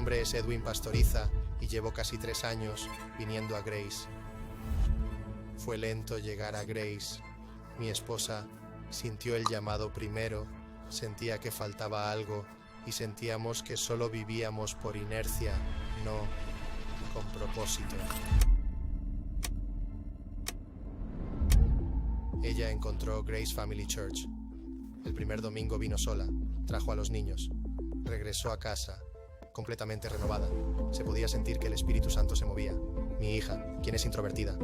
nombre es Edwin Pastoriza y llevo casi 3 años viniendo a Grace. Fue lento llegar a Grace. Mi esposa sintió el llamado primero, sentía que faltaba algo y sentíamos que solo vivíamos por inercia, no con propósito. Ella encontró Grace Family Church. El primer domingo vino sola, trajo a los niños, regresó a casa, completamente renovada. Se podía sentir que el Espíritu Santo se movía. Mi hija, quien es introvertida,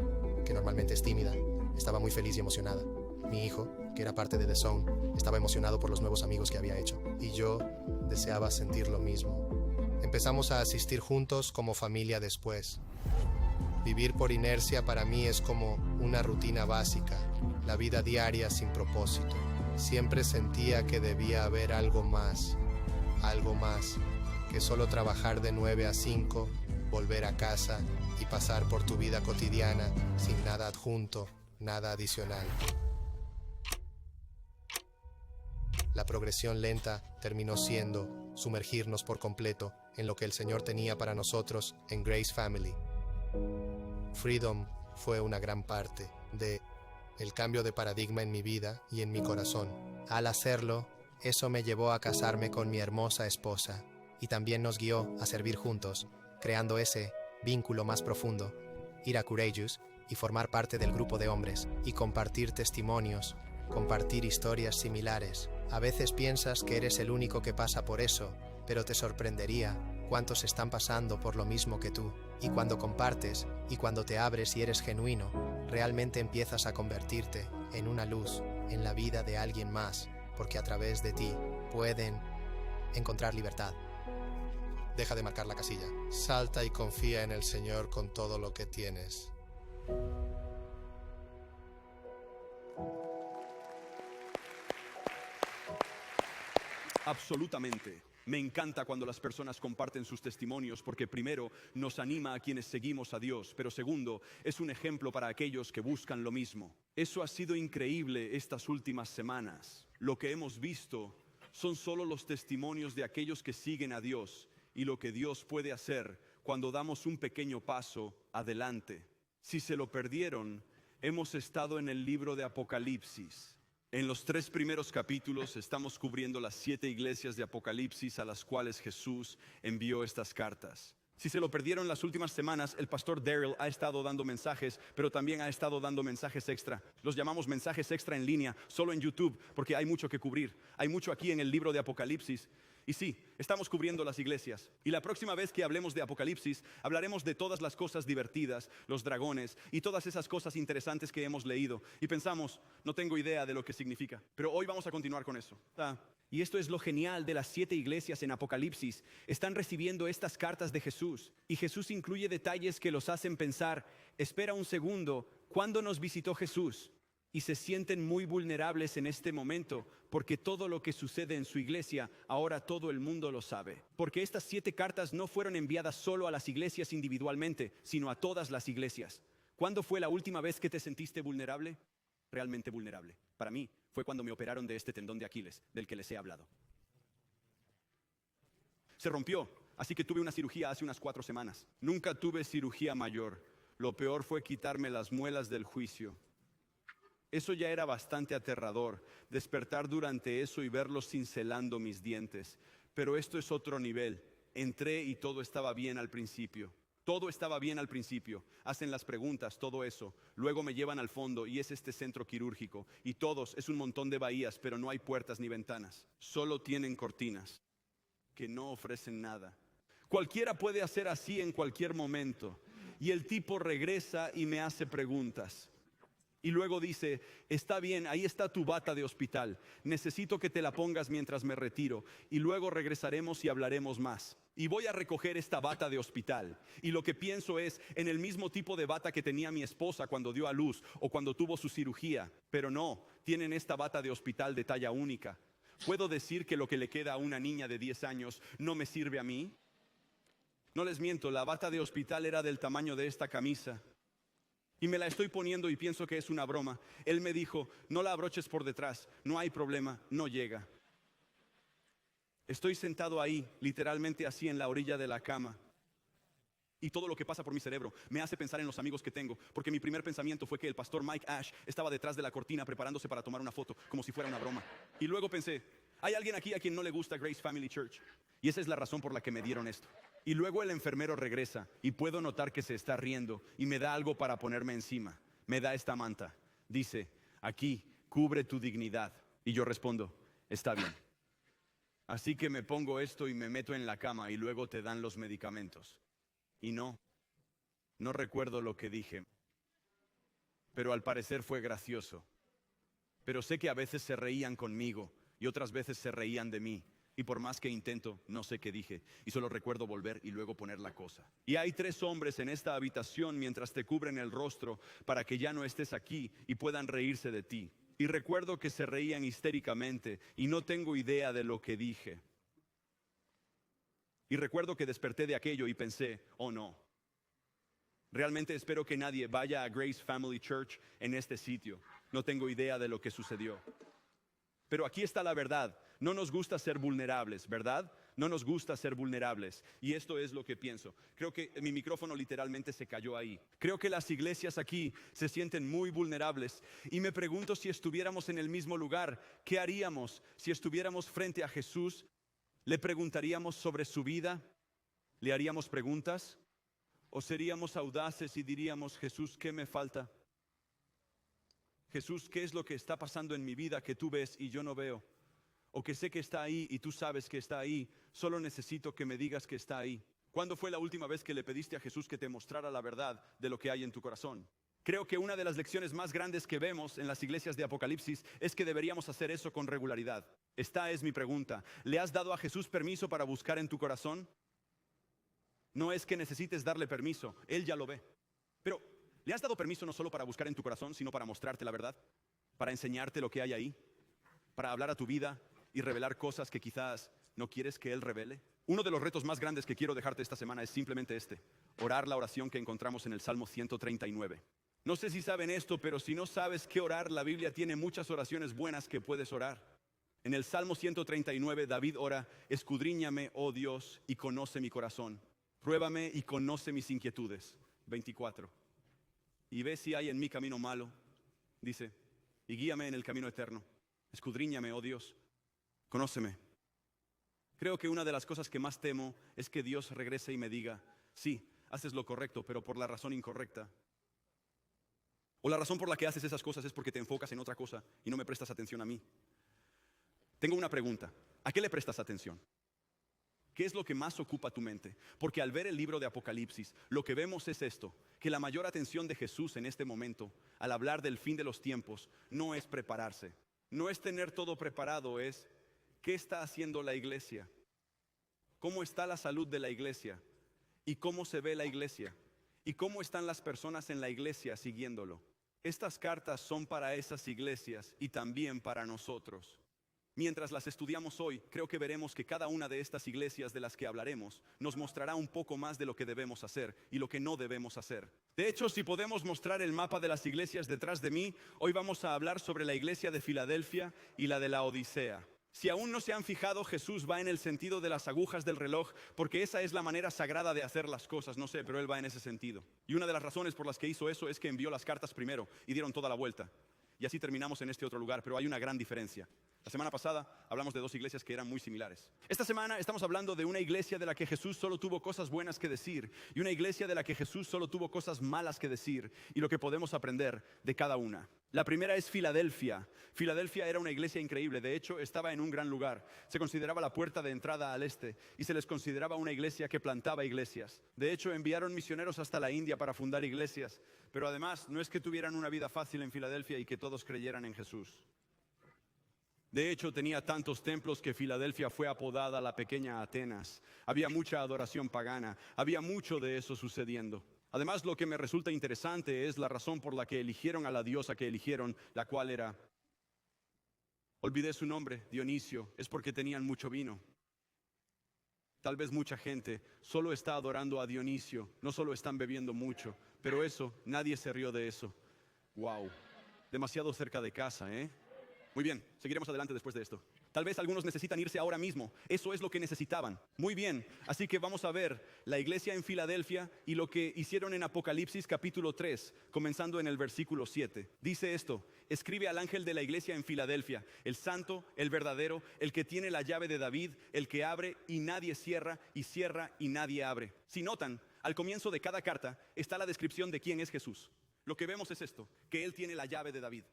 que normalmente es tímida, estaba muy feliz y emocionada. Mi hijo, que era parte de The Zone, estaba emocionado por los nuevos amigos que había hecho. Y yo deseaba sentir lo mismo. Empezamos a asistir juntos como familia después. Vivir por inercia para mí es como una rutina básica, la vida diaria sin propósito. Siempre sentía que debía haber algo más que solo trabajar de 9 a 5, volver a casa y pasar por tu vida cotidiana sin nada adjunto, nada adicional. La progresión lenta terminó siendo sumergirnos por completo en lo que el Señor tenía para nosotros en Grace Family. Freedom fue una gran parte de el cambio de paradigma en mi vida y en mi corazón. Al hacerlo, eso me llevó a casarme con mi hermosa esposa y también nos guió a servir juntos, creando ese vínculo más profundo, ir a Courageous y formar parte del grupo de hombres y compartir testimonios, compartir historias similares. A veces piensas que eres el único que pasa por eso, pero te sorprendería cuántos están pasando por lo mismo que tú. Y cuando compartes y cuando te abres y eres genuino, realmente empiezas a convertirte en una luz en la vida de alguien más, porque a través de ti pueden encontrar libertad. Deja de marcar la casilla. Salta y confía en el Señor con todo lo que tienes. Absolutamente. Me encanta cuando las personas comparten sus testimonios porque primero nos anima a quienes seguimos a Dios, pero segundo, es un ejemplo para aquellos que buscan lo mismo. Eso ha sido increíble estas últimas semanas. Lo que hemos visto son solo los testimonios de aquellos que siguen a Dios y lo que Dios puede hacer cuando damos un pequeño paso adelante. Si se lo perdieron, hemos estado en el libro de Apocalipsis. En los 3 primeros capítulos estamos cubriendo las 7 iglesias de Apocalipsis a las cuales Jesús envió estas cartas. Si se lo perdieron las últimas semanas, el pastor Daryl ha estado dando mensajes, pero también ha estado dando mensajes extra. Los llamamos mensajes extra en línea, solo en YouTube, porque hay mucho que cubrir. Hay mucho aquí en el libro de Apocalipsis. Y sí, estamos cubriendo las iglesias. Y la próxima vez que hablemos de Apocalipsis, hablaremos de todas las cosas divertidas, los dragones y todas esas cosas interesantes que hemos leído. Y pensamos, no tengo idea de lo que significa. Pero hoy vamos a continuar con eso. Y esto es lo genial de las 7 iglesias en Apocalipsis. Están recibiendo estas cartas de Jesús. Y Jesús incluye detalles que los hacen pensar, espera un segundo, ¿cuándo nos visitó Jesús? Y se sienten muy vulnerables en este momento, porque todo lo que sucede en su iglesia, ahora todo el mundo lo sabe. Porque estas 7 cartas no fueron enviadas solo a las iglesias individualmente, sino a todas las iglesias. ¿Cuándo fue la última vez que te sentiste vulnerable? Realmente vulnerable. Para mí, fue cuando me operaron de este tendón de Aquiles, del que les he hablado. Se rompió, así que tuve una cirugía hace unas 4 semanas. Nunca tuve cirugía mayor. Lo peor fue quitarme las muelas del juicio. Eso ya era bastante aterrador, despertar durante eso y verlos cincelando mis dientes. Pero esto es otro nivel. Entré y todo estaba bien al principio. Todo estaba bien al principio. Hacen las preguntas, todo eso. Luego me llevan al fondo y es este centro quirúrgico. Y todos, es un montón de bahías, pero no hay puertas ni ventanas. Solo tienen cortinas que no ofrecen nada. Cualquiera puede hacer así en cualquier momento. Y el tipo regresa y me hace preguntas. Y luego dice, está bien, ahí está tu bata de hospital. Necesito que te la pongas mientras me retiro. Y luego regresaremos y hablaremos más. Y voy a recoger esta bata de hospital. Y lo que pienso es en el mismo tipo de bata que tenía mi esposa cuando dio a luz o cuando tuvo su cirugía. Pero no, tienen esta bata de hospital de talla única. ¿Puedo decir que lo que le queda a una niña de 10 años no me sirve a mí? No les miento, la bata de hospital era del tamaño de esta camisa. Y me la estoy poniendo y pienso que es una broma. Él me dijo, no la abroches por detrás, no hay problema, no llega. Estoy sentado ahí, literalmente así en la orilla de la cama. Y todo lo que pasa por mi cerebro me hace pensar en los amigos que tengo, porque mi primer pensamiento fue que el pastor Mike Ash estaba detrás de la cortina preparándose para tomar una foto, como si fuera una broma. Y luego pensé, hay alguien aquí a quien no le gusta Grace Family Church, y esa es la razón por la que me dieron esto. Y luego el enfermero regresa y puedo notar que se está riendo y me da algo para ponerme encima. Me da esta manta. Dice, aquí, cubre tu dignidad. Y yo respondo, está bien. Así que me pongo esto y me meto en la cama y luego te dan los medicamentos. Y no recuerdo lo que dije, pero al parecer fue gracioso. Pero sé que a veces se reían conmigo y otras veces se reían de mí. Y por más que intento, no sé qué dije. Y solo recuerdo volver y luego poner la cosa. Y hay 3 hombres en esta habitación mientras te cubren el rostro para que ya no estés aquí y puedan reírse de ti. Y recuerdo que se reían histéricamente y no tengo idea de lo que dije. Y recuerdo que desperté de aquello y pensé, oh no. Realmente espero que nadie vaya a Grace Family Church en este sitio. No tengo idea de lo que sucedió. Pero aquí está la verdad. No nos gusta ser vulnerables, ¿verdad? No nos gusta ser vulnerables. Y esto es lo que pienso. Creo que mi micrófono literalmente se cayó ahí. Creo que las iglesias aquí se sienten muy vulnerables. Y me pregunto si estuviéramos en el mismo lugar, ¿qué haríamos si estuviéramos frente a Jesús? ¿Le preguntaríamos sobre su vida? ¿Le haríamos preguntas? ¿O seríamos audaces y diríamos, Jesús, ¿qué me falta? Jesús, ¿qué es lo que está pasando en mi vida que tú ves y yo no veo? O que sé que está ahí y tú sabes que está ahí, solo necesito que me digas que está ahí. ¿Cuándo fue la última vez que le pediste a Jesús que te mostrara la verdad de lo que hay en tu corazón? Creo que una de las lecciones más grandes que vemos en las iglesias de Apocalipsis es que deberíamos hacer eso con regularidad. Esta es mi pregunta. ¿Le has dado a Jesús permiso para buscar en tu corazón? No es que necesites darle permiso, Él ya lo ve. Pero, ¿le has dado permiso no solo para buscar en tu corazón, sino para mostrarte la verdad? Para enseñarte lo que hay ahí, para hablar a tu vida y revelar cosas que quizás no quieres que Él revele. Uno de los retos más grandes que quiero dejarte esta semana es simplemente este: orar la oración que encontramos en el Salmo 139. No sé si saben esto, pero si no sabes qué orar, la Biblia tiene muchas oraciones buenas que puedes orar. En el Salmo 139, David ora, escudriñame, oh Dios, y conoce mi corazón. Pruébame y conoce mis inquietudes. 24. Y ve si hay en mí camino malo, dice, y guíame en el camino eterno. Escudriñame, oh Dios, conóceme. Creo que una de las cosas que más temo es que Dios regrese y me diga, sí, haces lo correcto, pero por la razón incorrecta. O la razón por la que haces esas cosas es porque te enfocas en otra cosa y no me prestas atención a mí. Tengo una pregunta. ¿A qué le prestas atención? ¿Qué es lo que más ocupa tu mente? Porque al ver el libro de Apocalipsis, lo que vemos es esto, que la mayor atención de Jesús en este momento, al hablar del fin de los tiempos, no es prepararse, no es tener todo preparado, es ¿qué está haciendo la iglesia? ¿Cómo está la salud de la iglesia? ¿Y cómo se ve la iglesia? ¿Y cómo están las personas en la iglesia siguiéndolo? Estas cartas son para esas iglesias y también para nosotros. Mientras las estudiamos hoy, creo que veremos que cada una de estas iglesias de las que hablaremos nos mostrará un poco más de lo que debemos hacer y lo que no debemos hacer. De hecho, si podemos mostrar el mapa de las iglesias detrás de mí, hoy vamos a hablar sobre la iglesia de Filadelfia y la de la Odisea. Si aún no se han fijado, Jesús va en el sentido de las agujas del reloj, porque esa es la manera sagrada de hacer las cosas, no sé, pero Él va en ese sentido. Y una de las razones por las que hizo eso es que envió las cartas primero y dieron toda la vuelta. Y así terminamos en este otro lugar, pero hay una gran diferencia. La semana pasada hablamos de 2 iglesias que eran muy similares. Esta semana estamos hablando de una iglesia de la que Jesús solo tuvo cosas buenas que decir y una iglesia de la que Jesús solo tuvo cosas malas que decir y lo que podemos aprender de cada una. La primera es Filadelfia. Filadelfia era una iglesia increíble, de hecho estaba en un gran lugar. Se consideraba la puerta de entrada al este y se les consideraba una iglesia que plantaba iglesias. De hecho enviaron misioneros hasta la India para fundar iglesias, pero además no es que tuvieran una vida fácil en Filadelfia y que todos creyeran en Jesús. De hecho, tenía tantos templos que Filadelfia fue apodada la pequeña Atenas. Había mucha adoración pagana, había mucho de eso sucediendo. Además, lo que me resulta interesante es la razón por la que eligieron a la diosa que eligieron, la cual era, olvidé su nombre, Dionisio, es porque tenían mucho vino. Tal vez mucha gente solo está adorando a Dionisio, no solo están bebiendo mucho, pero eso, nadie se rió de eso. Wow, demasiado cerca de casa, ¿eh? Muy bien, seguiremos adelante después de esto. Tal vez algunos necesitan irse ahora mismo. Eso es lo que necesitaban. Muy bien, así que vamos a ver la iglesia en Filadelfia y lo que hicieron en Apocalipsis capítulo 3, comenzando en el versículo 7. Dice esto: escribe al ángel de la iglesia en Filadelfia, el santo, el verdadero, el que tiene la llave de David, el que abre y nadie cierra, y cierra y nadie abre. Si notan, al comienzo de cada carta está la descripción de quién es Jesús. Lo que vemos es esto, que Él tiene la llave de David.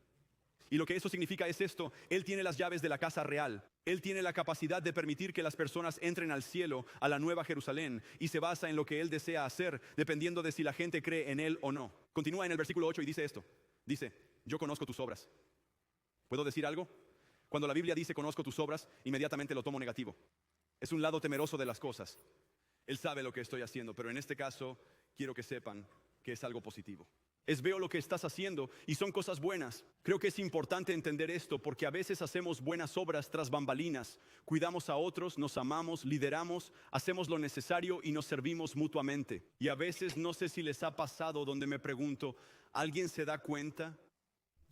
Y lo que eso significa es esto: Él tiene las llaves de la casa real. Él tiene la capacidad de permitir que las personas entren al cielo, a la nueva Jerusalén, y se basa en lo que Él desea hacer, dependiendo de si la gente cree en Él o no. Continúa en el versículo 8 y dice esto. Dice: yo conozco tus obras. ¿Puedo decir algo? Cuando la Biblia dice conozco tus obras, inmediatamente lo tomo negativo. Es un lado temeroso de las cosas. Él sabe lo que estoy haciendo, pero en este caso quiero que sepan que es algo positivo. Veo lo que estás haciendo y son cosas buenas. Creo que es importante entender esto porque a veces hacemos buenas obras tras bambalinas. Cuidamos a otros, nos amamos, lideramos, hacemos lo necesario y nos servimos mutuamente. Y a veces no sé si les ha pasado donde me pregunto, ¿alguien se da cuenta?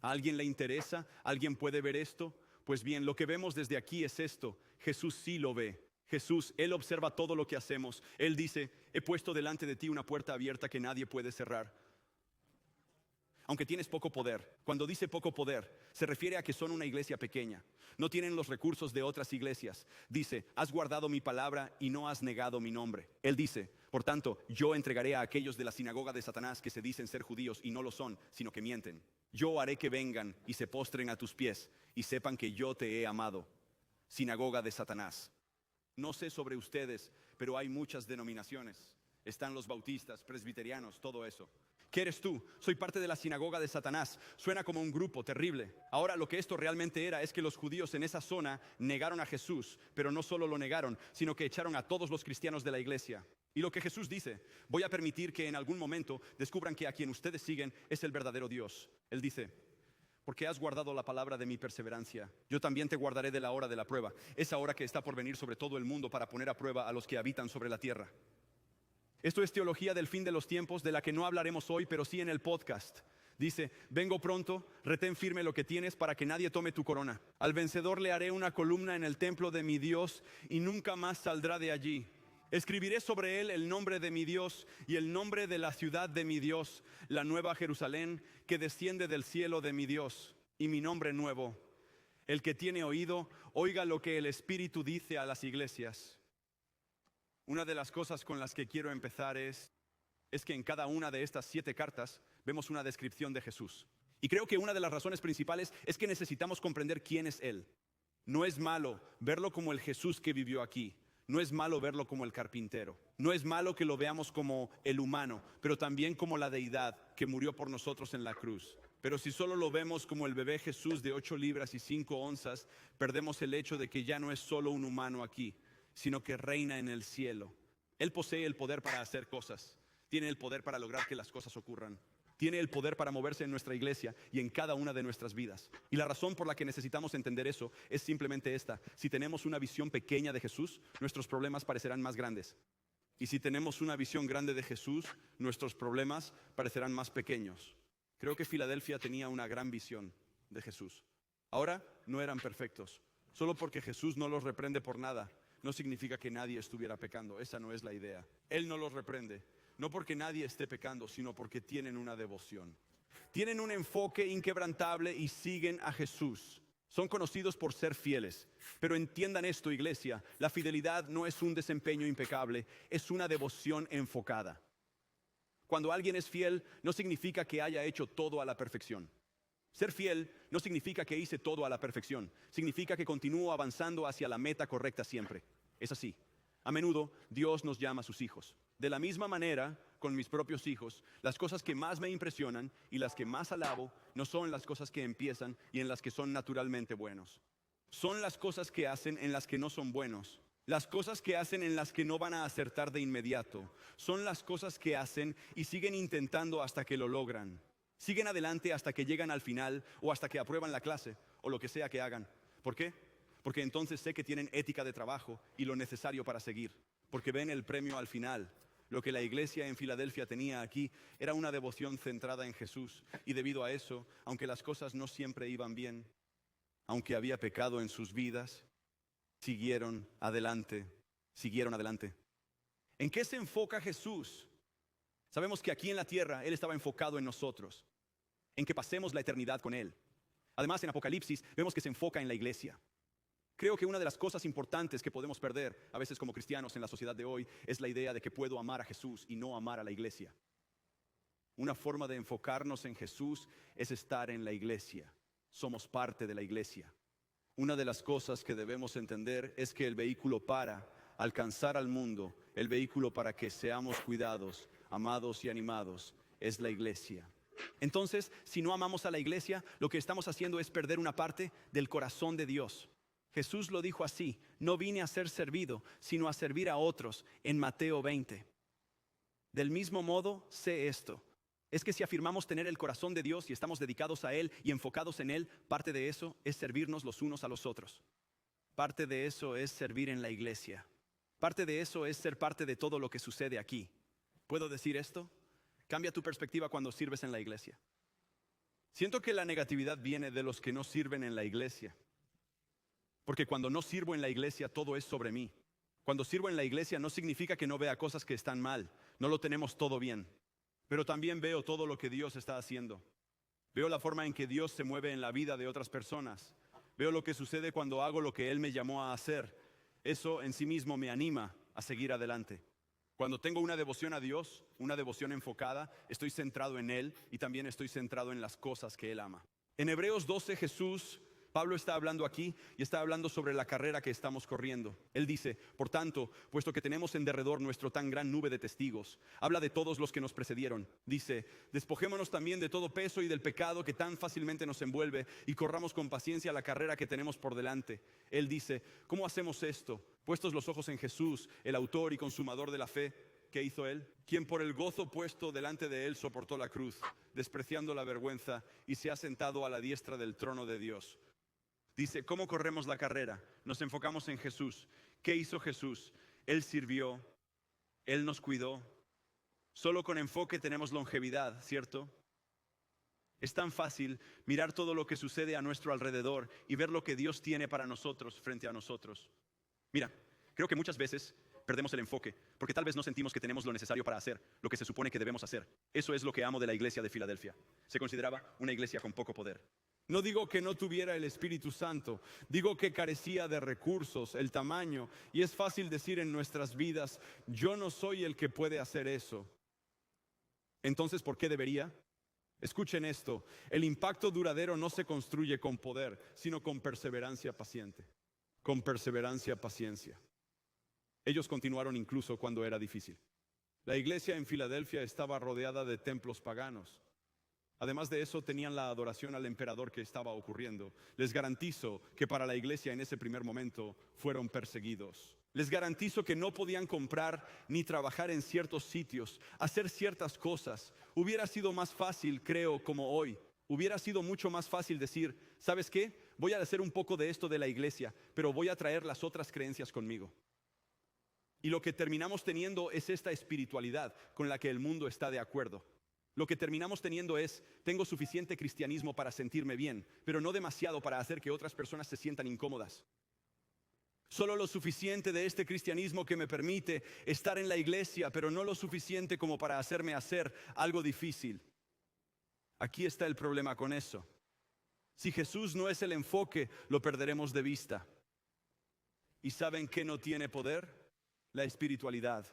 ¿A alguien le interesa? ¿Alguien puede ver esto? Pues bien, lo que vemos desde aquí es esto: Jesús sí lo ve. Jesús, Él observa todo lo que hacemos. Él dice: he puesto delante de ti una puerta abierta que nadie puede cerrar. Aunque tienes poco poder. Cuando dice poco poder, se refiere a que son una iglesia pequeña. No tienen los recursos de otras iglesias. Dice: has guardado mi palabra y no has negado mi nombre. Él dice: por tanto, yo entregaré a aquellos de la sinagoga de Satanás que se dicen ser judíos y no lo son, sino que mienten. Yo haré que vengan y se postren a tus pies y sepan que yo te he amado. Sinagoga de Satanás. No sé sobre ustedes, pero hay muchas denominaciones. Están los bautistas, presbiterianos, todo eso. ¿Qué eres tú? Soy parte de la sinagoga de Satanás. Suena como un grupo terrible. Ahora lo que esto realmente era es que los judíos en esa zona negaron a Jesús, pero no solo lo negaron, sino que echaron a todos los cristianos de la iglesia. Y lo que Jesús dice: voy a permitir que en algún momento descubran que a quien ustedes siguen es el verdadero Dios. Él dice: porque has guardado la palabra de mi perseverancia, yo también te guardaré de la hora de la prueba, esa hora que está por venir sobre todo el mundo para poner a prueba a los que habitan sobre la tierra. Esto es teología del fin de los tiempos, de la que no hablaremos hoy, pero sí en el podcast. Dice: vengo pronto, retén firme lo que tienes para que nadie tome tu corona. Al vencedor le haré una columna en el templo de mi Dios y nunca más saldrá de allí. Escribiré sobre él el nombre de mi Dios y el nombre de la ciudad de mi Dios, la nueva Jerusalén que desciende del cielo de mi Dios, y mi nombre nuevo. El que tiene oído, oiga lo que el Espíritu dice a las iglesias. Una de las cosas con las que quiero empezar es que en cada una de estas 7 cartas vemos una descripción de Jesús. Y creo que una de las razones principales es que necesitamos comprender quién es Él. No es malo verlo como el Jesús que vivió aquí. No es malo verlo como el carpintero. No es malo que lo veamos como el humano, pero también como la deidad que murió por nosotros en la cruz. Pero si solo lo vemos como el bebé Jesús de 8 libras y 5 onzas, perdemos el hecho de que ya no es solo un humano aquí, sino que reina en el cielo. Él posee el poder para hacer cosas. Tiene el poder para lograr que las cosas ocurran. Tiene el poder para moverse en nuestra iglesia y en cada una de nuestras vidas. Y la razón por la que necesitamos entender eso es simplemente esta: si tenemos una visión pequeña de Jesús, nuestros problemas parecerán más grandes. Y si tenemos una visión grande de Jesús, nuestros problemas parecerán más pequeños. Creo que Filadelfia tenía una gran visión de Jesús. Ahora no eran perfectos. Solo porque Jesús no los reprende por nada, no significa que nadie estuviera pecando. Esa no es la idea. Él no los reprende. No porque nadie esté pecando, sino porque tienen una devoción. Tienen un enfoque inquebrantable y siguen a Jesús. Son conocidos por ser fieles. Pero entiendan esto, iglesia: la fidelidad no es un desempeño impecable, es una devoción enfocada. Cuando alguien es fiel, no significa que haya hecho todo a la perfección. Ser fiel no significa que hice todo a la perfección. Significa que continúo avanzando hacia la meta correcta siempre. Es así. A menudo Dios nos llama a sus hijos. De la misma manera, con mis propios hijos, las cosas que más me impresionan y las que más alabo no son las cosas que empiezan y en las que son naturalmente buenos. Son las cosas que hacen en las que no son buenos. Las cosas que hacen en las que no van a acertar de inmediato. Son las cosas que hacen y siguen intentando hasta que lo logran. Siguen adelante hasta que llegan al final o hasta que aprueban la clase o lo que sea que hagan. ¿Por qué? Porque entonces sé que tienen ética de trabajo y lo necesario para seguir. Porque ven el premio al final. Lo que la iglesia en Filadelfia tenía aquí era una devoción centrada en Jesús. Y debido a eso, aunque las cosas no siempre iban bien, aunque había pecado en sus vidas, siguieron adelante, siguieron adelante. ¿En qué se enfoca Jesús? Sabemos que aquí en la tierra Él estaba enfocado en nosotros, en que pasemos la eternidad con Él. Además, en Apocalipsis vemos que se enfoca en la iglesia. Creo que una de las cosas importantes que podemos perder a veces como cristianos en la sociedad de hoy es la idea de que puedo amar a Jesús y no amar a la iglesia. Una forma de enfocarnos en Jesús es estar en la iglesia. Somos parte de la iglesia. Una de las cosas que debemos entender es que el vehículo para alcanzar al mundo, el vehículo para que seamos cuidados, amados y animados, es la iglesia. Entonces, si no amamos a la iglesia, lo que estamos haciendo es perder una parte del corazón de Dios. Jesús lo dijo así: no vine a ser servido, sino a servir a otros, en Mateo 20. Del mismo modo, sé esto: es que si afirmamos tener el corazón de Dios y estamos dedicados a Él y enfocados en Él, parte de eso es servirnos los unos a los otros. Parte de eso es servir en la iglesia. Parte de eso es ser parte de todo lo que sucede aquí. ¿Puedo decir esto? Cambia tu perspectiva cuando sirves en la iglesia. Siento que la negatividad viene de los que no sirven en la iglesia. Porque cuando no sirvo en la iglesia, todo es sobre mí. Cuando sirvo en la iglesia no significa que no vea cosas que están mal. No lo tenemos todo bien. Pero también veo todo lo que Dios está haciendo. Veo la forma en que Dios se mueve en la vida de otras personas. Veo lo que sucede cuando hago lo que Él me llamó a hacer. Eso en sí mismo me anima a seguir adelante. Cuando tengo una devoción a Dios, una devoción enfocada, estoy centrado en Él y también estoy centrado en las cosas que Él ama. En Hebreos 12, Pablo está hablando aquí y está hablando sobre la carrera que estamos corriendo. Él dice: por tanto, puesto que tenemos en derredor nuestro tan gran nube de testigos, habla de todos los que nos precedieron. Dice: despojémonos también de todo peso y del pecado que tan fácilmente nos envuelve y corramos con paciencia la carrera que tenemos por delante. Él dice: ¿cómo hacemos esto? Puestos los ojos en Jesús, el autor y consumador de la fe. ¿Qué hizo Él? Quien por el gozo puesto delante de Él soportó la cruz, despreciando la vergüenza, y se ha sentado a la diestra del trono de Dios. Dice: ¿cómo corremos la carrera? Nos enfocamos en Jesús. ¿Qué hizo Jesús? Él sirvió, Él nos cuidó. Solo con enfoque tenemos longevidad, ¿cierto? Es tan fácil mirar todo lo que sucede a nuestro alrededor y ver lo que Dios tiene para nosotros frente a nosotros. Mira, creo que muchas veces perdemos el enfoque porque tal vez no sentimos que tenemos lo necesario para hacer lo que se supone que debemos hacer. Eso es lo que amo de la iglesia de Filadelfia. Se consideraba una iglesia con poco poder. No digo que no tuviera el Espíritu Santo, digo que carecía de recursos, el tamaño, y es fácil decir en nuestras vidas: yo no soy el que puede hacer eso. Entonces, ¿por qué debería? Escuchen esto: el impacto duradero no se construye con poder, sino con perseverancia paciente. Con perseverancia, paciencia. Ellos continuaron incluso cuando era difícil. La iglesia en Filadelfia estaba rodeada de templos paganos. Además de eso, tenían la adoración al emperador que estaba ocurriendo. Les garantizo que para la iglesia en ese primer momento fueron perseguidos. Les garantizo que no podían comprar ni trabajar en ciertos sitios, hacer ciertas cosas. Hubiera sido más fácil, creo, como hoy. Hubiera sido mucho más fácil decir: ¿sabes qué? Voy a hacer un poco de esto de la iglesia, pero voy a traer las otras creencias conmigo. Y lo que terminamos teniendo es esta espiritualidad con la que el mundo está de acuerdo. Lo que terminamos teniendo es: tengo suficiente cristianismo para sentirme bien, pero no demasiado para hacer que otras personas se sientan incómodas. Solo lo suficiente de este cristianismo que me permite estar en la iglesia, pero no lo suficiente como para hacerme hacer algo difícil. Aquí está el problema con eso. Si Jesús no es el enfoque, lo perderemos de vista. ¿Y saben qué no tiene poder? La espiritualidad.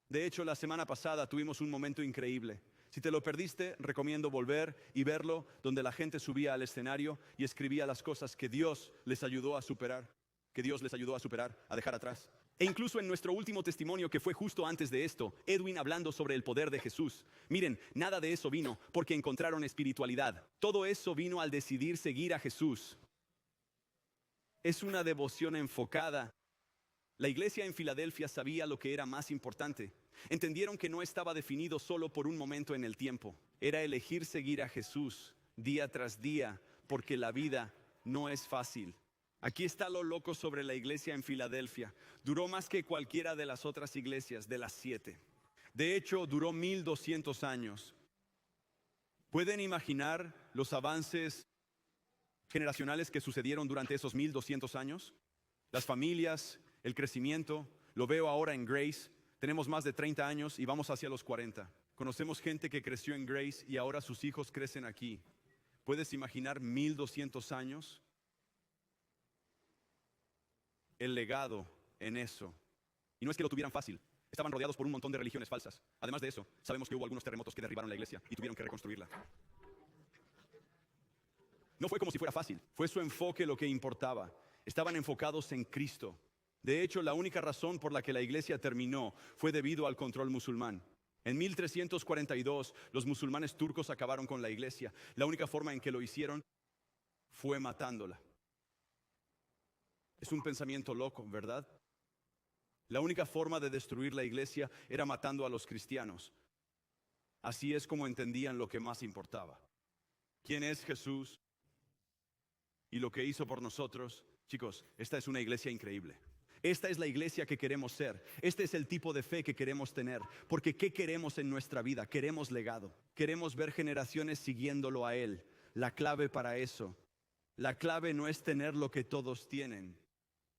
De hecho, la semana pasada tuvimos un momento increíble. Si te lo perdiste, recomiendo volver y verlo, donde la gente subía al escenario y escribía las cosas que Dios les ayudó a superar, a dejar atrás. E incluso en nuestro último testimonio, que fue justo antes de esto, Edwin hablando sobre el poder de Jesús. Miren, nada de eso vino porque encontraron espiritualidad. Todo eso vino al decidir seguir a Jesús. Es una devoción enfocada. La iglesia en Filadelfia sabía lo que era más importante. Entendieron que no estaba definido solo por un momento en el tiempo. Era elegir seguir a Jesús día tras día, porque la vida no es fácil. Aquí está lo loco sobre la iglesia en Filadelfia. Duró más que cualquiera de las otras iglesias, de las 7. De hecho, duró 1200 años. ¿Pueden imaginar los avances generacionales que sucedieron durante esos 1200 años? Las familias, el crecimiento, lo veo ahora en Grace. Tenemos más de 30 años y vamos hacia los 40. Conocemos gente que creció en Grace y ahora sus hijos crecen aquí. ¿Puedes imaginar 1200 años? El legado en eso. Y no es que lo tuvieran fácil. Estaban rodeados por un montón de religiones falsas. Además de eso, sabemos que hubo algunos terremotos que derribaron la iglesia y tuvieron que reconstruirla. No fue como si fuera fácil. Fue su enfoque lo que importaba. Estaban enfocados en Cristo. De hecho, la única razón por la que la iglesia terminó fue debido al control musulmán. En 1342, los musulmanes turcos acabaron con la iglesia. La única forma en que lo hicieron fue matándola. Es un pensamiento loco, ¿verdad? La única forma de destruir la iglesia era matando a los cristianos. Así es como entendían lo que más importaba. ¿Quién es Jesús? Y lo que hizo por nosotros. Chicos, esta es una iglesia increíble. Esta es la iglesia que queremos ser. Este es el tipo de fe que queremos tener. Porque ¿qué queremos en nuestra vida? Queremos legado. Queremos ver generaciones siguiéndolo a Él. La clave para eso. La clave no es tener lo que todos tienen.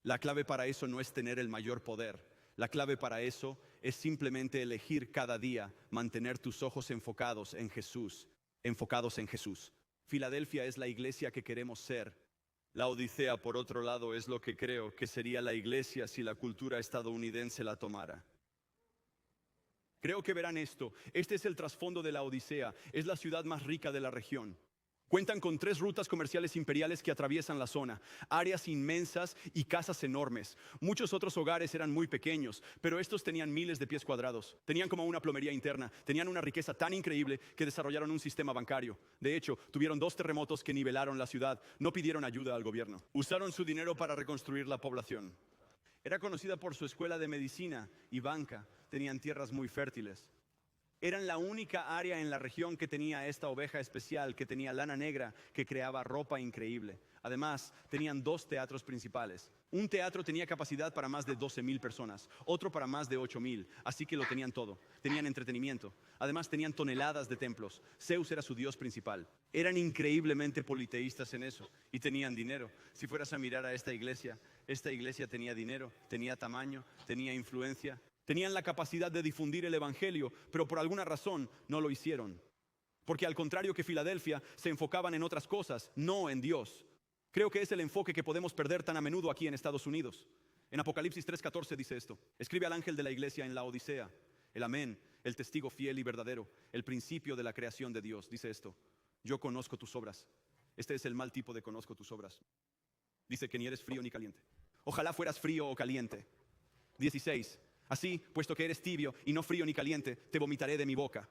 La clave para eso no es tener el mayor poder. La clave para eso es simplemente elegir cada día mantener tus ojos enfocados en Jesús. Enfocados en Jesús. Filadelfia es la iglesia que queremos ser. La Odisea, por otro lado, es lo que creo que sería la iglesia si la cultura estadounidense la tomara. Creo que verán esto. Este es el trasfondo de la Odisea. Es la ciudad más rica de la región. Cuentan con 3 rutas comerciales imperiales que atraviesan la zona, áreas inmensas y casas enormes. Muchos otros hogares eran muy pequeños, pero estos tenían miles de pies cuadrados. Tenían como una plomería interna, tenían una riqueza tan increíble que desarrollaron un sistema bancario. De hecho, tuvieron 2 terremotos que nivelaron la ciudad, no pidieron ayuda al gobierno. Usaron su dinero para reconstruir la población. Era conocida por su escuela de medicina y banca, tenían tierras muy fértiles. Eran la única área en la región que tenía esta oveja especial, que tenía lana negra, que creaba ropa increíble. Además, tenían 2 teatros principales. Un teatro tenía capacidad para más de 12,000 personas, otro para más de 8,000, así que lo tenían todo. Tenían entretenimiento. Además, tenían toneladas de templos. Zeus era su dios principal. Eran increíblemente politeístas en eso y tenían dinero. Si fueras a mirar a esta iglesia tenía dinero, tenía tamaño, tenía influencia. Tenían la capacidad de difundir el evangelio, pero por alguna razón no lo hicieron. Porque al contrario que Filadelfia, se enfocaban en otras cosas, no en Dios. Creo que es el enfoque que podemos perder tan a menudo aquí en Estados Unidos. En Apocalipsis 3:14 dice esto: escribe al ángel de la iglesia en la Odisea, el amén, el testigo fiel y verdadero, el principio de la creación de Dios. Dice esto: yo conozco tus obras. Este es el mal tipo de conozco tus obras. Dice que ni eres frío ni caliente. Ojalá fueras frío o caliente. 16. Así, puesto que eres tibio y no frío ni caliente, te vomitaré de mi boca.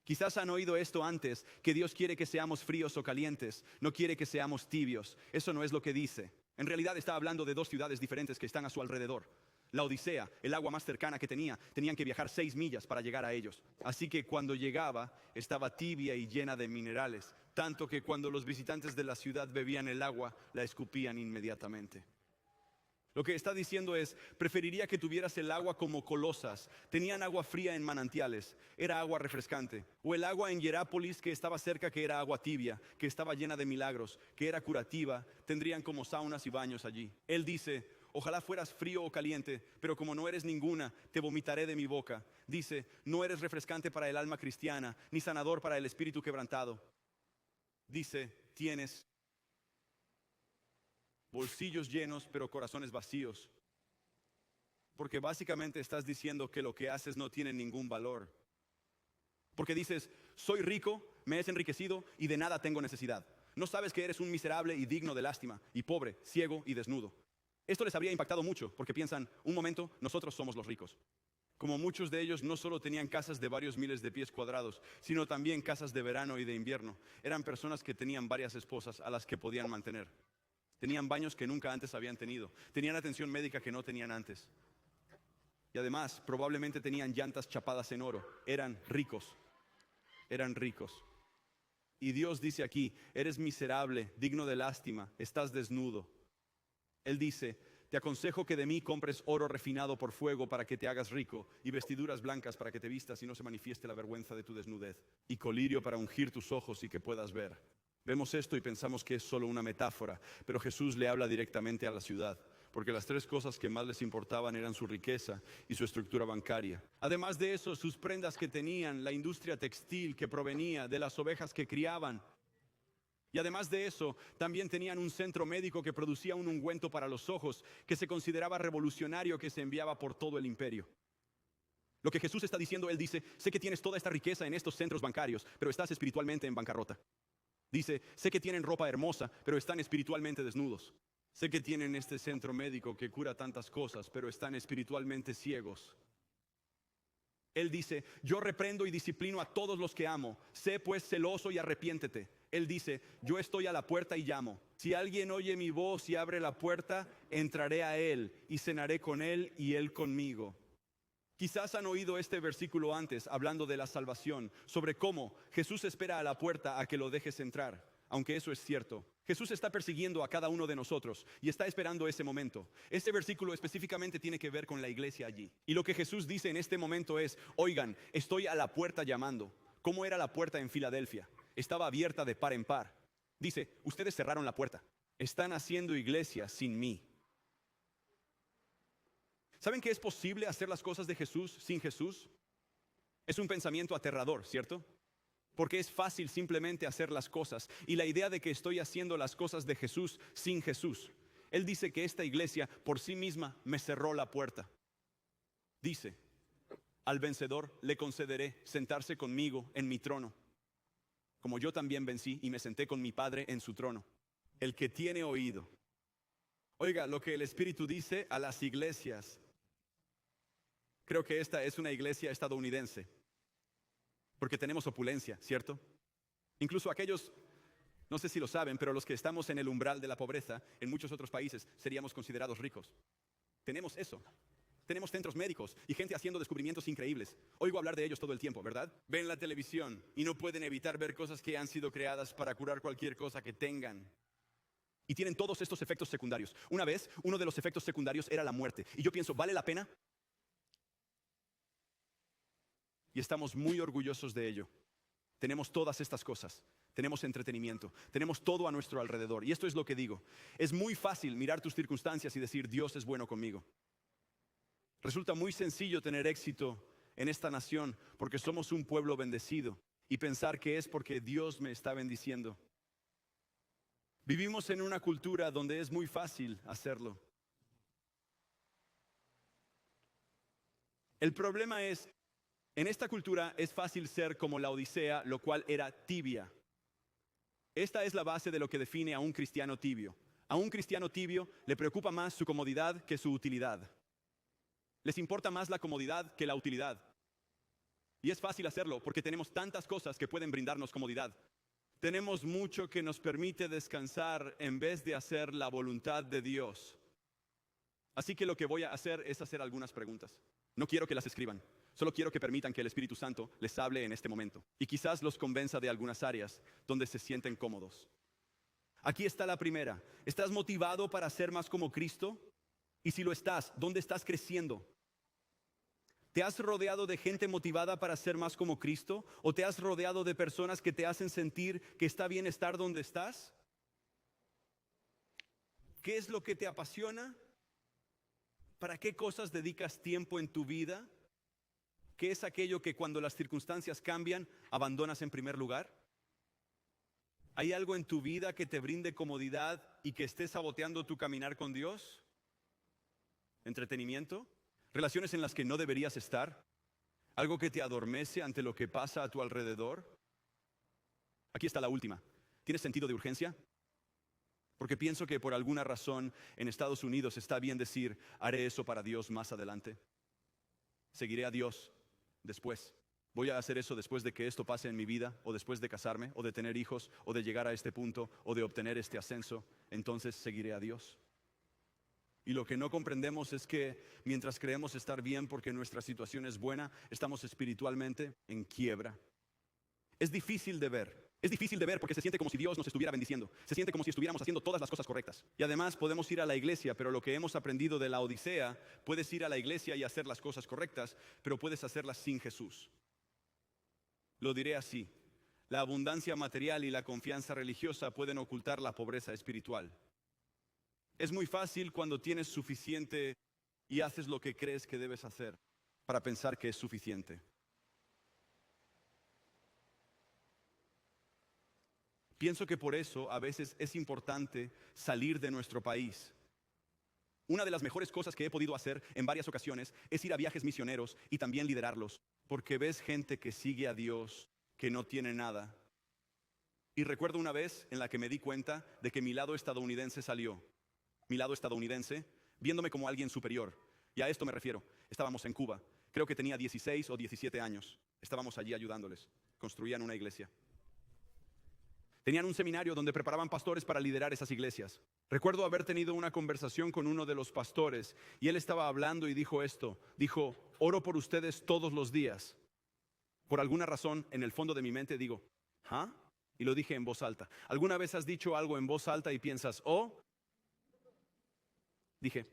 Quizás han oído esto antes, que Dios quiere que seamos fríos o calientes, no quiere que seamos tibios. Eso no es lo que dice. En realidad está hablando de 2 ciudades diferentes que están a su alrededor. La Odisea, el agua más cercana que tenían que viajar 6 millas para llegar a ellos. Así que cuando llegaba, estaba tibia y llena de minerales, tanto que cuando los visitantes de la ciudad bebían el agua, la escupían inmediatamente. Lo que está diciendo es, preferiría que tuvieras el agua como Colosas. Tenían agua fría en manantiales, era agua refrescante. O el agua en Hierápolis, que estaba cerca, que era agua tibia, que estaba llena de milagros, que era curativa. Tendrían como saunas y baños allí. Él dice, ojalá fueras frío o caliente, pero como no eres ninguna, te vomitaré de mi boca. Dice, no eres refrescante para el alma cristiana, ni sanador para el espíritu quebrantado. Dice, tienes bolsillos llenos, pero corazones vacíos. Porque básicamente estás diciendo que lo que haces no tiene ningún valor. Porque dices, soy rico, me he enriquecido y de nada tengo necesidad. No sabes que eres un miserable y digno de lástima, y pobre, ciego y desnudo. Esto les habría impactado mucho, porque piensan, un momento, nosotros somos los ricos. Como muchos de ellos no solo tenían casas de varios miles de pies cuadrados, sino también casas de verano y de invierno. Eran personas que tenían varias esposas a las que podían mantener. Tenían baños que nunca antes habían tenido. Tenían atención médica que no tenían antes. Y además, probablemente tenían llantas chapadas en oro. Eran ricos. Eran ricos. Y Dios dice aquí, eres miserable, digno de lástima, estás desnudo. Él dice, te aconsejo que de mí compres oro refinado por fuego para que te hagas rico, y vestiduras blancas para que te vistas y no se manifieste la vergüenza de tu desnudez, y colirio para ungir tus ojos y que puedas ver. Vemos esto y pensamos que es solo una metáfora, pero Jesús le habla directamente a la ciudad, porque las tres cosas que más les importaban eran su riqueza y su estructura bancaria. Además de eso, sus prendas que tenían, la industria textil que provenía de las ovejas que criaban. Y además de eso, también tenían un centro médico que producía un ungüento para los ojos, que se consideraba revolucionario, que se enviaba por todo el imperio. Lo que Jesús está diciendo, Él dice, sé que tienes toda esta riqueza en estos centros bancarios, pero estás espiritualmente en bancarrota. Dice, sé que tienen ropa hermosa, pero están espiritualmente desnudos. Sé que tienen este centro médico que cura tantas cosas, pero están espiritualmente ciegos. Él dice, yo reprendo y disciplino a todos los que amo. Sé pues celoso y arrepiéntete. Él dice, yo estoy a la puerta y llamo. Si alguien oye mi voz y abre la puerta, entraré a él y cenaré con él y él conmigo. Quizás han oído este versículo antes, hablando de la salvación, sobre cómo Jesús espera a la puerta a que lo dejes entrar. Aunque eso es cierto, Jesús está persiguiendo a cada uno de nosotros y está esperando ese momento. Este versículo específicamente tiene que ver con la iglesia allí. Y lo que Jesús dice en este momento es, oigan, estoy a la puerta llamando. ¿Cómo era la puerta en Filadelfia? Estaba abierta de par en par. Dice, ustedes cerraron la puerta. Están haciendo iglesia sin mí. ¿Saben que es posible hacer las cosas de Jesús sin Jesús? Es un pensamiento aterrador, ¿cierto? Porque es fácil simplemente hacer las cosas. Y la idea de que estoy haciendo las cosas de Jesús sin Jesús. Él dice que esta iglesia por sí misma me cerró la puerta. Dice, al vencedor le concederé sentarse conmigo en mi trono, como yo también vencí y me senté con mi Padre en su trono. El que tiene oído. Oiga, lo que el Espíritu dice a las iglesias. Creo que esta es una iglesia estadounidense. Porque tenemos opulencia, ¿cierto? Incluso aquellos, no sé si lo saben, pero los que estamos en el umbral de la pobreza, en muchos otros países seríamos considerados ricos. Tenemos eso. Tenemos centros médicos y gente haciendo descubrimientos increíbles. Oigo hablar de ellos todo el tiempo, ¿verdad? Ven la televisión y no pueden evitar ver cosas que han sido creadas para curar cualquier cosa que tengan. Y tienen todos estos efectos secundarios. Una vez, uno de los efectos secundarios era la muerte. Y yo pienso, ¿vale la pena? Y estamos muy orgullosos de ello. Tenemos todas estas cosas. Tenemos entretenimiento. Tenemos todo a nuestro alrededor. Y esto es lo que digo. Es muy fácil mirar tus circunstancias y decir, Dios es bueno conmigo. Resulta muy sencillo tener éxito en esta nación porque somos un pueblo bendecido y pensar que es porque Dios me está bendiciendo. Vivimos en una cultura donde es muy fácil hacerlo. El problema es, en esta cultura es fácil ser como la Odisea, lo cual era tibia. Esta es la base de lo que define a un cristiano tibio. A un cristiano tibio le preocupa más su comodidad que su utilidad. Les importa más la comodidad que la utilidad. Y es fácil hacerlo porque tenemos tantas cosas que pueden brindarnos comodidad. Tenemos mucho que nos permite descansar en vez de hacer la voluntad de Dios. Así que lo que voy a hacer es hacer algunas preguntas. No quiero que las escriban. Solo quiero que permitan que el Espíritu Santo les hable en este momento. Y quizás los convenza de algunas áreas donde se sienten cómodos. Aquí está la primera. ¿Estás motivado para ser más como Cristo? Y si lo estás, ¿dónde estás creciendo? ¿Te has rodeado de gente motivada para ser más como Cristo? ¿O te has rodeado de personas que te hacen sentir que está bien estar donde estás? ¿Qué es lo que te apasiona? ¿Para qué cosas dedicas tiempo en tu vida? ¿Qué es aquello que cuando las circunstancias cambian, abandonas en primer lugar? ¿Hay algo en tu vida que te brinde comodidad y que esté saboteando tu caminar con Dios? ¿Entretenimiento? ¿Relaciones en las que no deberías estar? ¿Algo que te adormece ante lo que pasa a tu alrededor? Aquí está la última. ¿Tienes sentido de urgencia? Porque pienso que por alguna razón en Estados Unidos está bien decir, haré eso para Dios más adelante. Seguiré a Dios después. Voy a hacer eso después de que esto pase en mi vida, o después de casarme, o de tener hijos, o de llegar a este punto, o de obtener este ascenso. Entonces seguiré a Dios. Y lo que no comprendemos es que mientras creemos estar bien porque nuestra situación es buena, estamos espiritualmente en quiebra. Es difícil de ver. Es difícil de ver porque se siente como si Dios nos estuviera bendiciendo. Se siente como si estuviéramos haciendo todas las cosas correctas. Y además podemos ir a la iglesia, pero lo que hemos aprendido de la Odisea, puedes ir a la iglesia y hacer las cosas correctas, pero puedes hacerlas sin Jesús. Lo diré así. La abundancia material y la confianza religiosa pueden ocultar la pobreza espiritual. Es muy fácil cuando tienes suficiente y haces lo que crees que debes hacer para pensar que es suficiente. Pienso que por eso a veces es importante salir de nuestro país. Una de las mejores cosas que he podido hacer en varias ocasiones es ir a viajes misioneros y también liderarlos, porque ves gente que sigue a Dios, que no tiene nada. Y recuerdo una vez en la que me di cuenta de que mi lado estadounidense salió. Mi lado estadounidense, viéndome como alguien superior. Y a esto me refiero. Estábamos en Cuba. Creo que tenía 16 o 17 años. Estábamos allí ayudándoles. Construían una iglesia. Tenían un seminario donde preparaban pastores para liderar esas iglesias. Recuerdo haber tenido una conversación con uno de los pastores y él estaba hablando y dijo esto. Dijo, oro por ustedes todos los días. Por alguna razón, en el fondo de mi mente digo, ¿ah? Y lo dije en voz alta. ¿Alguna vez has dicho algo en voz alta y piensas, oh? Dije,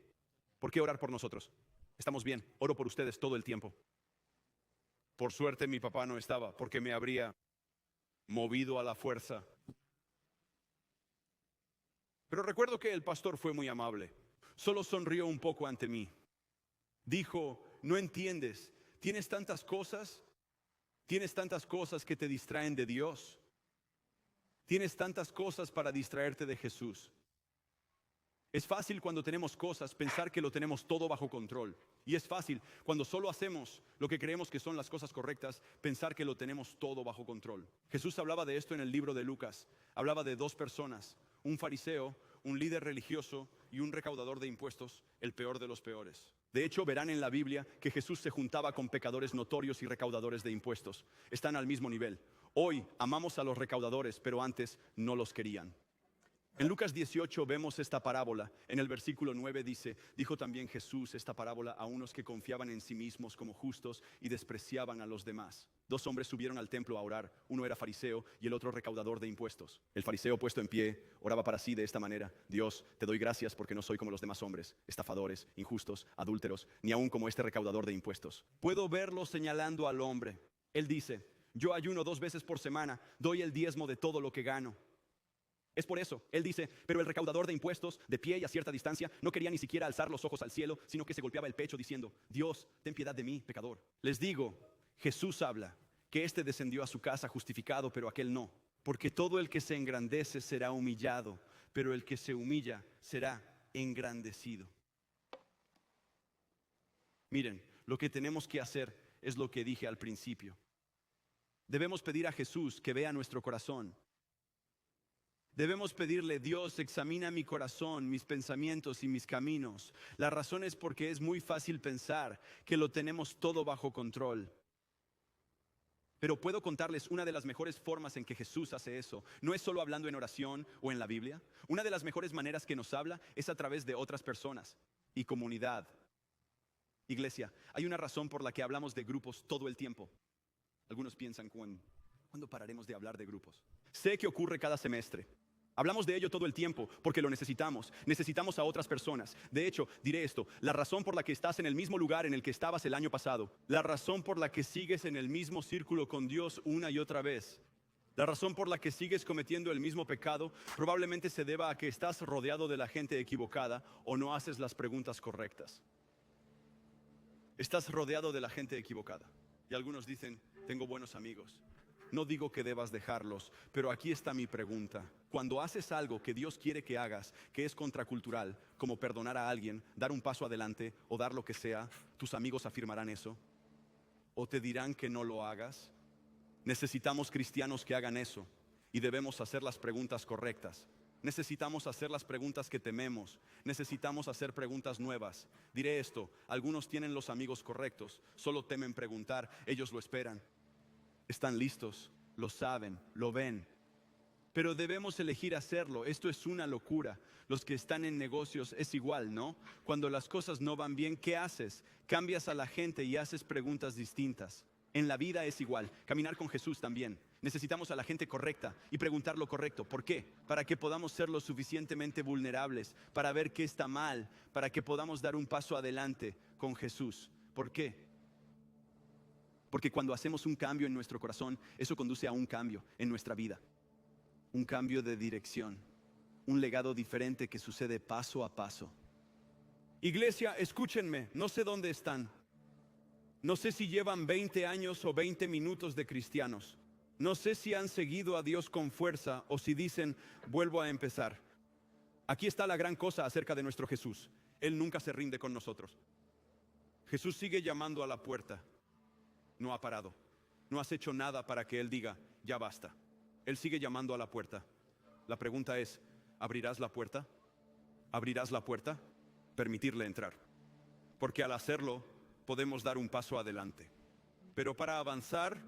¿por qué orar por nosotros? Estamos bien, oro por ustedes todo el tiempo. Por suerte mi papá no estaba, porque me habría movido a la fuerza. Pero recuerdo que el pastor fue muy amable. Solo sonrió un poco ante mí. Dijo, no entiendes, tienes tantas cosas que te distraen de Dios. Tienes tantas cosas para distraerte de Jesús. Es fácil cuando tenemos cosas pensar que lo tenemos todo bajo control. Y es fácil cuando solo hacemos lo que creemos que son las cosas correctas, pensar que lo tenemos todo bajo control. Jesús hablaba de esto en el libro de Lucas. Hablaba de dos personas, un fariseo, un líder religioso y un recaudador de impuestos, el peor de los peores. De hecho, verán en la Biblia que Jesús se juntaba con pecadores notorios y recaudadores de impuestos. Están al mismo nivel. Hoy amamos a los recaudadores, pero antes no los querían. En Lucas 18 vemos esta parábola. En el versículo 9 dijo también Jesús esta parábola a unos que confiaban en sí mismos como justos y despreciaban a los demás. Dos hombres subieron al templo a orar. Uno era fariseo y el otro recaudador de impuestos. El fariseo, puesto en pie, oraba para sí de esta manera: Dios, te doy gracias porque no soy como los demás hombres, estafadores, injustos, adúlteros, ni aún como este recaudador de impuestos. Puedo verlo señalando al hombre. Él dice, yo ayuno 2 veces por semana, doy el diezmo de todo lo que gano. Es por eso, él dice, pero el recaudador de impuestos, de pie y a cierta distancia, no quería ni siquiera alzar los ojos al cielo, sino que se golpeaba el pecho diciendo, Dios, ten piedad de mí, pecador. Les digo, Jesús habla, que éste descendió a su casa justificado, pero aquel no. Porque todo el que se engrandece será humillado, pero el que se humilla será engrandecido. Miren, lo que tenemos que hacer es lo que dije al principio. Debemos pedir a Jesús que vea nuestro corazón. Debemos pedirle, Dios, examina mi corazón, mis pensamientos y mis caminos. La razón es porque es muy fácil pensar que lo tenemos todo bajo control. Pero puedo contarles una de las mejores formas en que Jesús hace eso. No es solo hablando en oración o en la Biblia. Una de las mejores maneras que nos habla es a través de otras personas y comunidad. Iglesia, hay una razón por la que hablamos de grupos todo el tiempo. Algunos piensan, ¿cuándo pararemos de hablar de grupos? Sé que ocurre cada semestre. Hablamos de ello todo el tiempo porque lo necesitamos. Necesitamos a otras personas. De hecho, diré esto, la razón por la que estás en el mismo lugar en el que estabas el año pasado, la razón por la que sigues en el mismo círculo con Dios una y otra vez, la razón por la que sigues cometiendo el mismo pecado, probablemente se deba a que estás rodeado de la gente equivocada o no haces las preguntas correctas. Estás rodeado de la gente equivocada. Y algunos dicen, tengo buenos amigos. No digo que debas dejarlos, pero aquí está mi pregunta. Cuando haces algo que Dios quiere que hagas, que es contracultural, como perdonar a alguien, dar un paso adelante o dar lo que sea, ¿tus amigos afirmarán eso? ¿O te dirán que no lo hagas? Necesitamos cristianos que hagan eso y debemos hacer las preguntas correctas. Necesitamos hacer las preguntas que tememos. Necesitamos hacer preguntas nuevas. Diré esto, algunos tienen los amigos correctos, solo temen preguntar, ellos lo esperan. Están listos, lo saben, lo ven. Pero debemos elegir hacerlo. Esto es una locura. Los que están en negocios es igual, ¿no? Cuando las cosas no van bien, ¿qué haces? Cambias a la gente y haces preguntas distintas. En la vida es igual. Caminar con Jesús también. Necesitamos a la gente correcta y preguntar lo correcto. ¿Por qué? Para que podamos ser lo suficientemente vulnerables, para ver qué está mal, para que podamos dar un paso adelante con Jesús. ¿Por qué? Porque cuando hacemos un cambio en nuestro corazón, eso conduce a un cambio en nuestra vida. Un cambio de dirección. un legado diferente que sucede paso a paso. Iglesia, escúchenme, no sé dónde están. No sé si llevan 20 años o 20 minutos de cristianos. No sé si han seguido a Dios con fuerza o si dicen, vuelvo a empezar. Aquí está la gran cosa acerca de nuestro Jesús. Él nunca se rinde con nosotros. Jesús sigue llamando a la puerta. No ha parado. No has hecho nada para que Él diga, ya basta. Él sigue llamando a la puerta. La pregunta es, ¿abrirás la puerta? ¿Abrirás la puerta? Permitirle entrar. Porque al hacerlo, podemos dar un paso adelante. Pero para avanzar,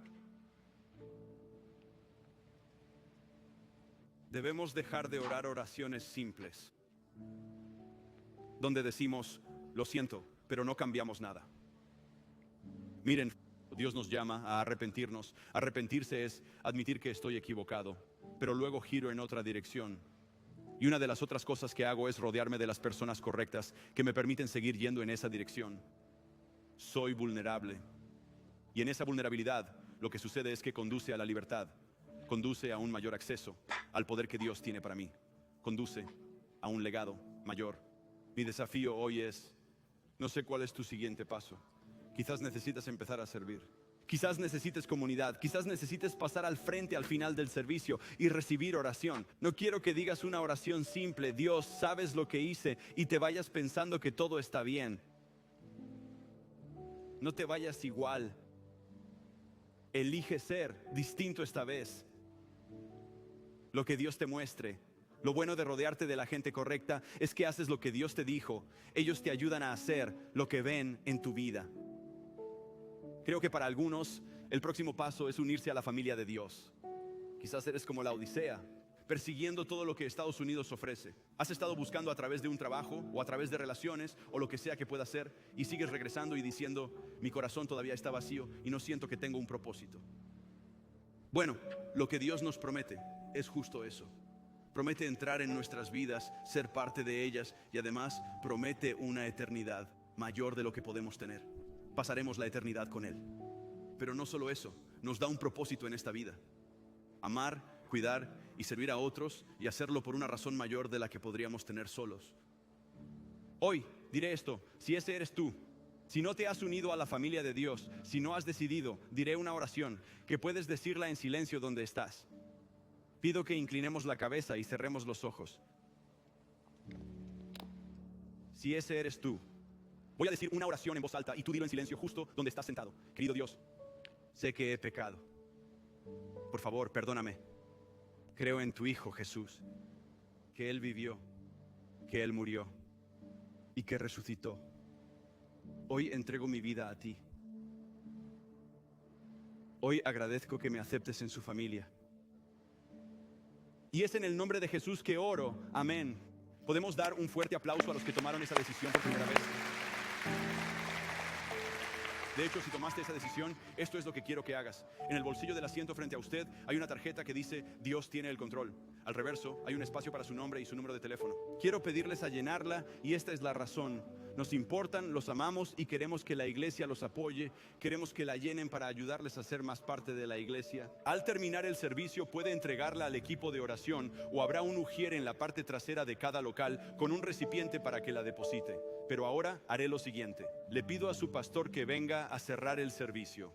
debemos dejar de orar oraciones simples, donde decimos, lo siento, pero no cambiamos nada. Miren, Dios nos llama a arrepentirnos. Arrepentirse es admitir que estoy equivocado, pero luego giro en otra dirección. Y una de las otras cosas que hago es rodearme de las personas correctas que me permiten seguir yendo en esa dirección. Soy vulnerable. Y en esa vulnerabilidad, lo que sucede es que conduce a la libertad, conduce a un mayor acceso al poder que Dios tiene para mí, conduce a un legado mayor. Mi desafío hoy es, no sé cuál es tu siguiente paso. Quizás necesitas empezar a servir. Quizás necesites comunidad, quizás necesites pasar al frente al final del servicio y recibir oración. No quiero que digas una oración simple, Dios, sabes lo que hice, y te vayas pensando que todo está bien. No te vayas igual. Elige ser distinto esta vez. Lo que Dios te muestre. Lo bueno de rodearte de la gente correcta es que haces lo que Dios te dijo. Ellos te ayudan a hacer lo que ven en tu vida. Creo que para algunos el próximo paso es unirse a la familia de Dios. Quizás eres como la Odisea, persiguiendo todo lo que Estados Unidos ofrece. Has estado buscando a través de un trabajo o a través de relaciones o lo que sea que pueda ser, y sigues regresando y diciendo, mi corazón todavía está vacío y no siento que tengo un propósito. Bueno, lo que Dios nos promete es justo eso. Promete entrar en nuestras vidas, ser parte de ellas, y además promete una eternidad mayor de lo que podemos tener. Pasaremos la eternidad con Él. Pero no solo eso, nos da un propósito en esta vida. Amar, cuidar y servir a otros, y hacerlo por una razón mayor de la que podríamos tener solos. Hoy diré esto, si ese eres tú, si no te has unido a la familia de Dios, si no has decidido, diré una oración que puedes decirla en silencio donde estás. Pido que inclinemos la cabeza y cerremos los ojos. Si ese eres tú, voy a decir una oración en voz alta y tú dilo en silencio justo donde estás sentado. Querido Dios, sé que he pecado. Por favor, perdóname. Creo en tu Hijo Jesús, que Él vivió, que Él murió y que resucitó. Hoy entrego mi vida a ti. Hoy agradezco que me aceptes en su familia. Y es en el nombre de Jesús que oro. Amén. ¿Podemos dar un fuerte aplauso a los que tomaron esa decisión por primera vez? De hecho, si tomaste esa decisión, esto es lo que quiero que hagas. En el bolsillo del asiento frente a usted hay una tarjeta que dice Dios tiene el control. Al reverso hay un espacio para su nombre y su número de teléfono. Quiero pedirles a llenarla, y esta es la razón. Nos importan, los amamos y queremos que la iglesia los apoye. Queremos que la llenen para ayudarles a ser más parte de la iglesia. Al terminar el servicio puede entregarla al equipo de oración, o habrá un ujier en la parte trasera de cada local con un recipiente para que la deposite. Pero ahora haré lo siguiente. Le pido a su pastor que venga a cerrar el servicio.